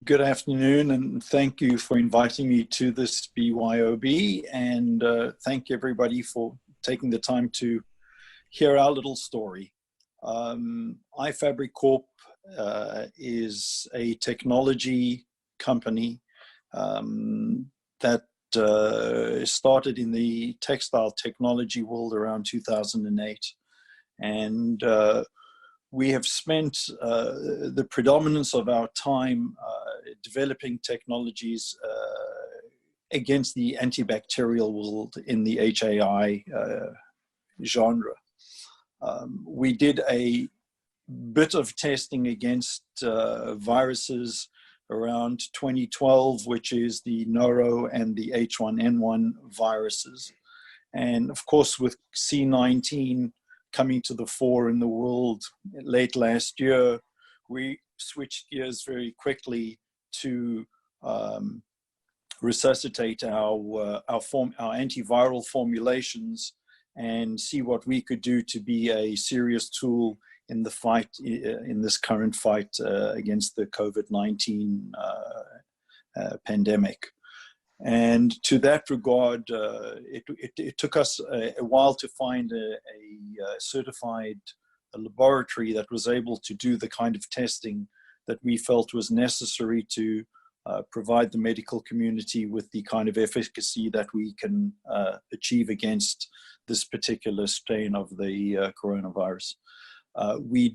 Good afternoon, and thank you for inviting me to this BYOB, and thank everybody for taking the time to hear our little story. iFabric Corp is a technology company that started in the textile technology world around 2008, and we have spent the predominance of our time developing technologies against the antibacterial world in the HAI genre. We did a bit of testing against viruses around 2012, which is the Noro and the H1N1 viruses. And of course, with C19 coming to the fore in the world late last year, we switched gears very quickly to resuscitate our antiviral formulations and see what we could do to be a serious tool in the fight, in this current fight against the COVID-19 pandemic. And to that regard, it took us a while to find a certified laboratory that was able to do the kind of testing that we felt was necessary to provide the medical community with the kind of efficacy that we can achieve against this particular strain of the coronavirus. We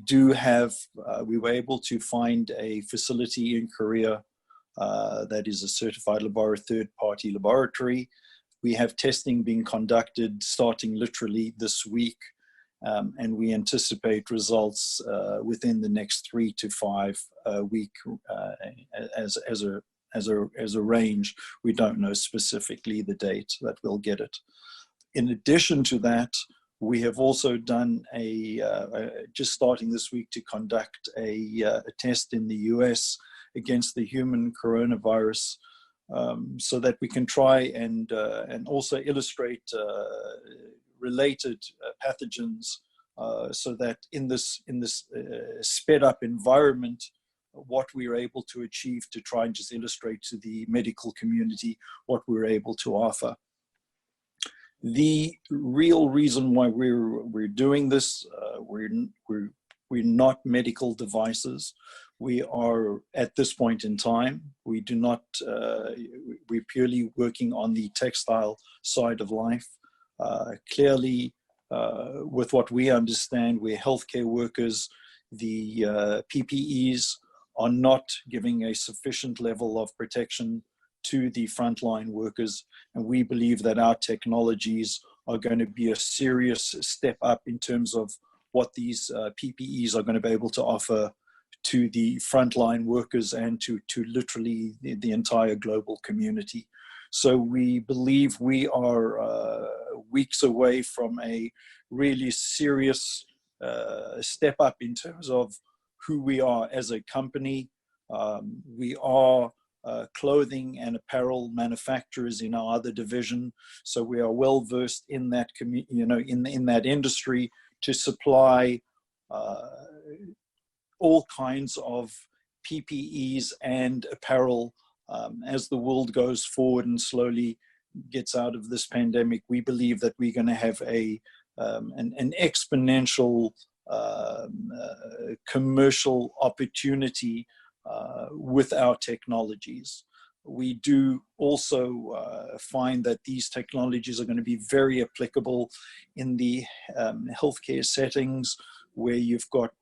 were able to find a facility in Korea that is a certified third-party laboratory. We have testing being conducted starting literally this week, and we anticipate results within the next 3 to 5 weeks as a range. We don't know specifically the date that we'll get it. In addition to that, we have also done just starting this week to conduct a test in the US against the human coronavirus, so that we can try and also illustrate related pathogens, so that in this sped up environment, what we are able to achieve to try and just illustrate to the medical community what we're able to offer. The real reason why we're doing this, we're not medical devices. We are, at this point in time, we're purely working on the textile side of life. Clearly, with what we understand, we're healthcare workers. The PPEs are not giving a sufficient level of protection to the frontline workers, and we believe that our technologies are going to be a serious step up in terms of what these PPEs are going to be able to offer to the frontline workers and to literally the entire global community. So we believe we are weeks away from a really serious step up in terms of who we are as a company. We are clothing and apparel manufacturers in our other division, so we are well versed in that in that industry to supply all kinds of PPEs and apparel as the world goes forward and slowly gets out of this pandemic. We believe that we're going to have an exponential commercial opportunity with our technologies. We do also find that these technologies are going to be very applicable in the healthcare settings, where you've got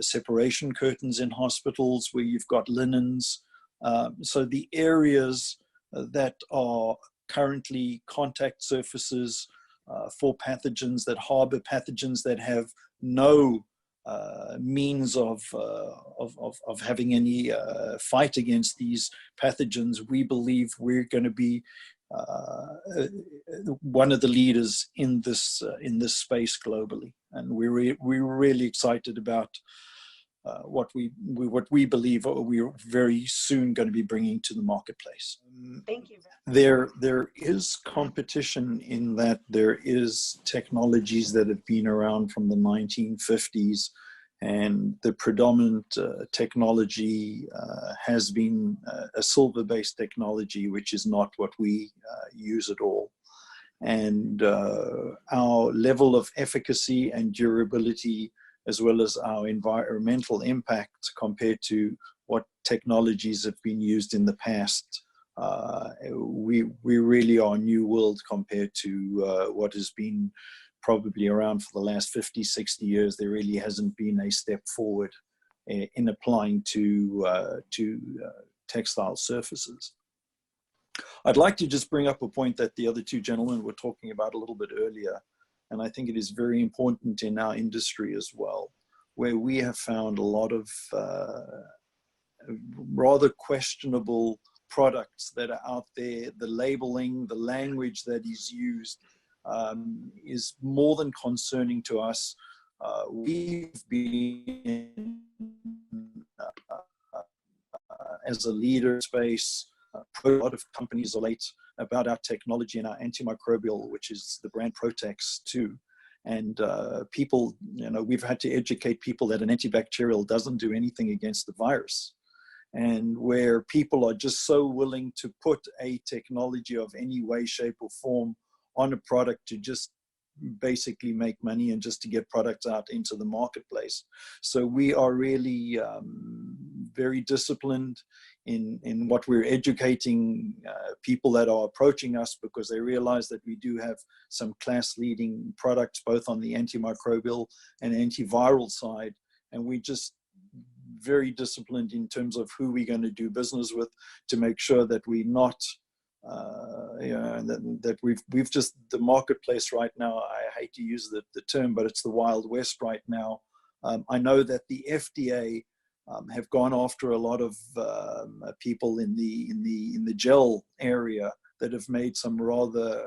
separation curtains in hospitals, where you've got linens. So the areas that are currently contact surfaces for pathogens, that harbor pathogens that have no means of having any fight against these pathogens, we believe we're going to be one of the leaders in this space globally, and we're really excited about what we believe we're very soon going to be bringing to the marketplace. Thank you. There is competition in that there is technologies that have been around from the 1950s and the predominant technology has been a silver-based technology, which is not what we use at all. And our level of efficacy and durability, as well as our environmental impact compared to what technologies have been used in the past, we really are new world compared to what has been probably around for the last 50, 60 years. There really hasn't been a step forward in applying to textile surfaces. I'd like to just bring up a point that the other two gentlemen were talking about a little bit earlier, and I think it is very important in our industry as well, where we have found a lot of rather questionable products that are out there. The labeling, the language that is used is more than concerning to us. We've been, as a leader space, a lot of companies relate about our technology and our antimicrobial, which is the brand Protex too. And people, you know, we've had to educate people that an antibacterial doesn't do anything against the virus. And where people are just so willing to put a technology of any way, shape, or form on a product to just basically make money and just to get products out into the marketplace. So we are really very disciplined in what we're educating people that are approaching us, because they realize that we do have some class-leading products both on the antimicrobial and antiviral side, and we just very disciplined in terms of who we're going to do business with, to make sure that we're not you know, that we've just, the marketplace right now, I hate to use the term, but it's the Wild West right now. I know that the FDA have gone after a lot of people in the gel area that have made some rather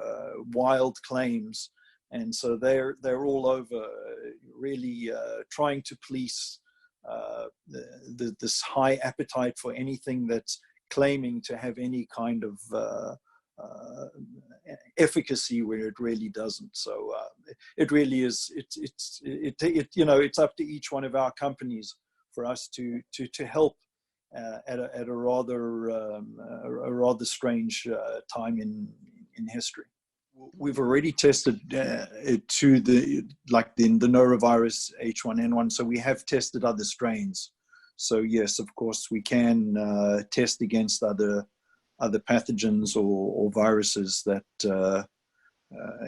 wild claims, and so they're all over really trying to police this high appetite for anything that's claiming to have any kind of efficacy where it really doesn't. So it really is, you know, it's up to each one of our companies for us to help at a rather strange time in history. We've already tested it to the norovirus H1N1, so we have tested other strains. So yes, of course, we can test against other pathogens or viruses that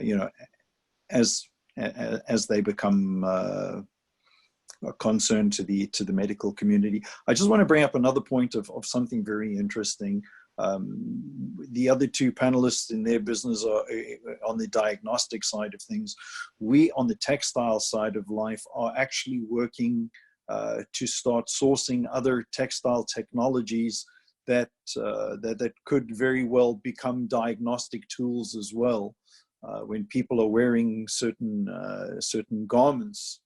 you know, as they become a concern to the medical community. I just want to bring up another point of something very interesting. The other two panelists in their business are on the diagnostic side of things. We, on the textile side of life, are actually working to start sourcing other textile technologies that could very well become diagnostic tools as well. When people are wearing certain garments,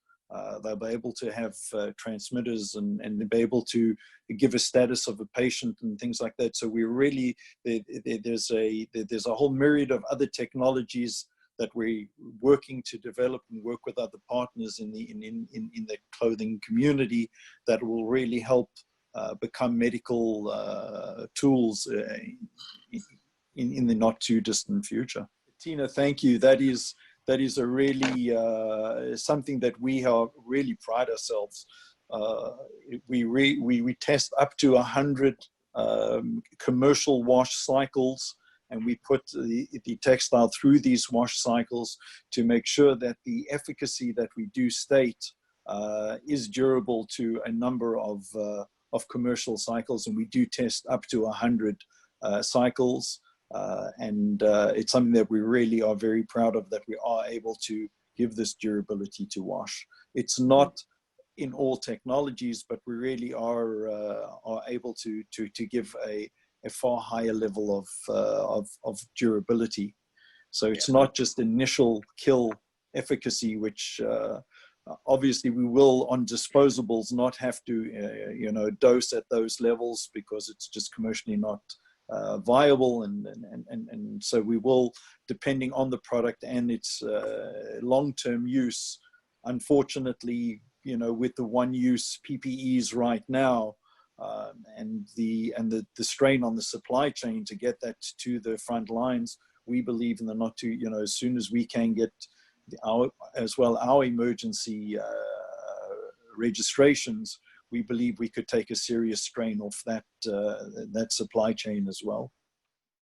they'll be able to have transmitters and be able to give a status of a patient and things like that. So we're really, there's a whole myriad of other technologies that we're working to develop and work with other partners in the clothing community that will really help become medical tools in the not too distant future. Tina, thank you. That is a really something that we are really pride ourselves. We test up to 100 commercial wash cycles, and we put the textile through these wash cycles to make sure that the efficacy that we do state is durable to a number of commercial cycles, and we do test up to 100 cycles. And it's something that we really are very proud of, that we are able to give this durability to wash. It's not in all technologies, but we really are able to give a far higher level of durability. So it's not just initial kill efficacy, which obviously we will on disposables not have to you know, dose at those levels, because it's just commercially not viable, and so we will, depending on the product and its long-term use, unfortunately you know, with the one-use PPEs right now, and the strain on the supply chain to get that to the front lines, we believe in the not too, you know, as soon as we can get our emergency registrations, we believe we could take a serious strain off that that supply chain as well.